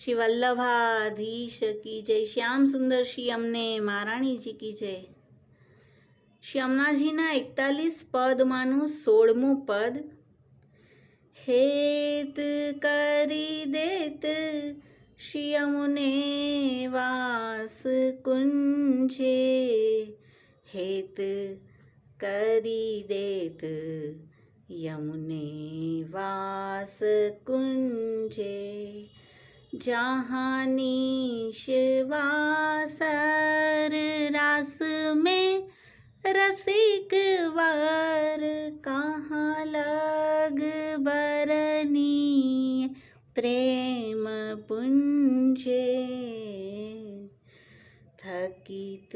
श्री वल्लभाधीश की जय। श्याम सुंदर श्री अमने महाराणी जी की जय। श्री अमनाजीना 41 पदमाનું 16મું પદ। हेत करी देत श्री यमुने वास कुंजे। हेत करी देत यमुने वास कुंजे। जहाँ निश्वासर रास में रसिक वर। कहाँ लग बरनी प्रेम पुंजे। थकित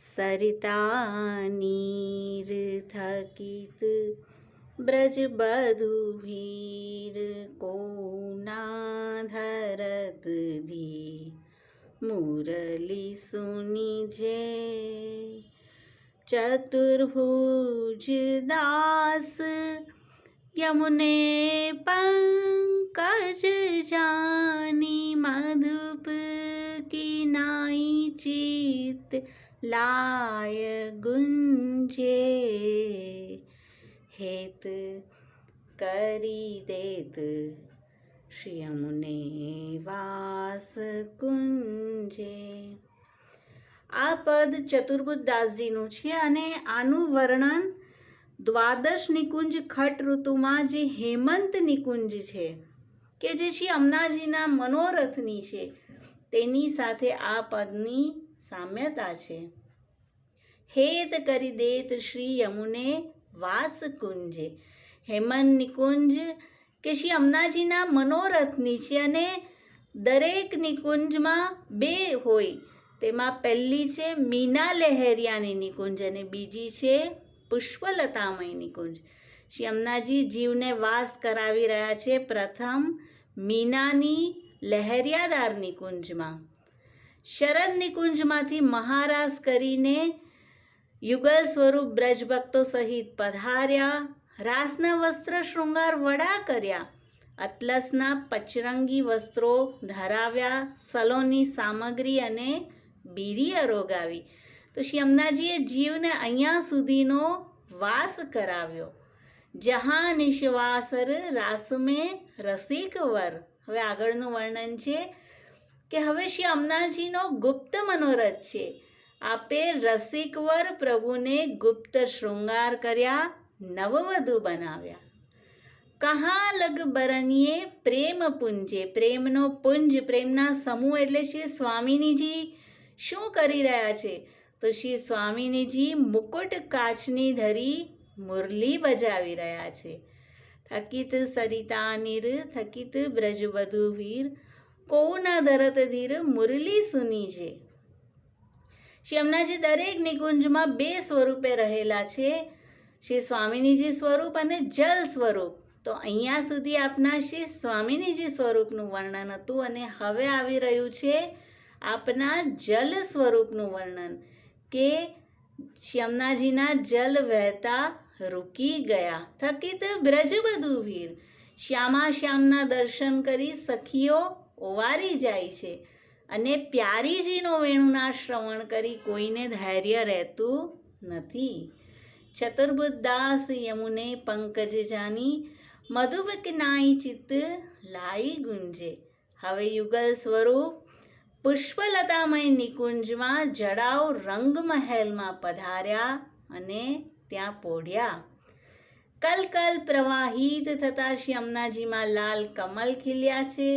सरिता नीर थकित ब्रज बधु भीर। को ना धरत धी मुरली सुनी जे। चतुर्भुज दास यमुने पंकज जानी। मधुप की नाई चित लाय गुंजे। हेत करी देत श्री यमुने वास कुंजे। આ પદ ચતુર્બુદ્ધ દાસજીનું છે અને આનું વર્ણન દ્વાદશ નિકુંજ ખટ ઋતુમાં જે હેમંત નિકુંજ છે કે જે શ્રી અમનાજીના મનોરથની છે તેની સાથે આ પદની સામ્યતા છે। હેત કરી દેત શ્રી યમુને વાસ કુંજે। હેમંત નિકુંજ કે શ્રી અમનાજીના મનોરથની છે અને દરેક નિકુંજમાં બે હોય। તેમાં પહેલી છે મીના લહેરિયાની નિકુંજ અને બીજી છે પુષ્પલતામય નિકુંજ। શ્રી અમનાજી જીવને વાસ કરાવી રહ્યા છે પ્રથમ મીનાની લહેરિયાદાર નિકુંજમાં। શરદ નિકુંજમાંથી મહારાસ કરીને યુગલ સ્વરૂપ બ્રજભક્તો સહિત પધાર્યા। રાસના વસ્ત્ર શૃંગાર વડા કર્યા। અતલસના પચરંગી વસ્ત્રો ધરાવ્યા। સલોની સામગ્રી અને બીરી અરોગાવી। તો શ્રી અમનાજીએ જીવને અહીંયા સુધીનો વાસ કરાવ્યો। જહાં નિશ્વાસર રાસ મેં રસિક વર। હવે આગળનું વર્ણન છે કે હવે શ્રી અમનાજીનો ગુપ્ત મનોરથ છે। આપે રસિકવર પ્રભુને ગુપ્ત શૃંગાર કર્યા, નવવધુ બનાવ્યા। કહા લગ બરનીએ પ્રેમ પુંજે। પ્રેમનો પુંજ, પ્રેમના સમૂહ એટલે શ્રી સ્વામિનીજી શું કરી રહ્યા છે? તો શ્રી સ્વામિનીજી મુકુટ કાચની ધરી મુરલી બજાવી રહ્યા છે। થકિત સરિતા નીર થકિત બ્રજવધુ વીર। કોઉ ના ધરત ધીર મુરલી સુની છે। શ્રી અમનાજી દરેક નિકુંજમાં બે સ્વરૂપે રહેલા છે, શ્રી સ્વામિનીજી સ્વરૂપ અને જલ સ્વરૂપ। તો અહીંયા સુધી આપના શ્રી સ્વામિનીજી સ્વરૂપનું વર્ણન હતું અને હવે આવી રહ્યું છે આપના જલ સ્વરૂપનું વર્ણન કે શ્રી અમનાજીના જલ વહેતા રૂકી ગયા। થકિત બ્રજબધુ વીર। શ્યામા શ્યામના દર્શન કરી સખીઓ ઓવારી જાય છે અને પ્યારીજીનો વેણુના શ્રવણ કરી કોઈને ધૈર્ય રહેતું નથી। ચતુર્બુદ્ધ દાસ યમુને પંકજ જાની। મધુબ કિનાઈ ચિત્ત લાઈ ગુંજે। હવે યુગલ સ્વરૂપ પુષ્પલતામય નિકુંજમાં જડાઉ રંગમહેલમાં પધાર્યા અને ત્યાં પોઢ્યા। કલ કલ પ્રવાહિત થતા શ્રી અમનાજીમાં લાલ કમલ ખીલ્યા છે।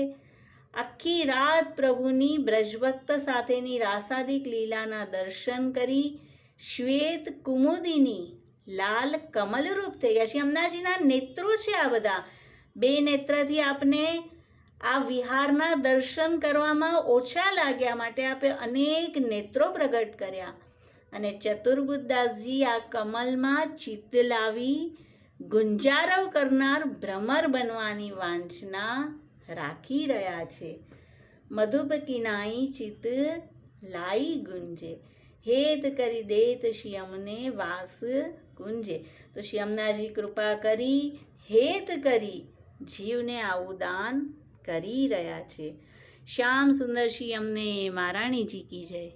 આખી રાત પ્રભુની બ્રજભક્ત સાથેની રાસાદિક લીલાના દર્શન કરી શ્વેત કુમુદિની લાલ કમલરૂપ થઈ ગયા। શ્રી અમનાજીના નેત્રો છે આ બધા। બે નેત્રથી આપને આ વિહારના દર્શન કરવામાં ઓછા લાગ્યા માટે આપે અનેક નેત્રો પ્રગટ કર્યા અને ચતુર્બુદ્ધદાસજી આ કમલમાં ચિત્ત લાવી ગુંજારવ કરનાર ભ્રમર બનવાની વાંછના રાખી રહ્યા છે। મધુપ કિનાઈ ચિત્ત લાઈ ગુંજે। હેત કરી દેત શ્રી અમને વાસ કુંજે। તો શ્રી અમનાજી કૃપા કરી હેત કરી જીવને આવું દાન કરી રહ્યા છે। શ્યામ સુંદર શ્રી અમને મહારાણીજી કી જય.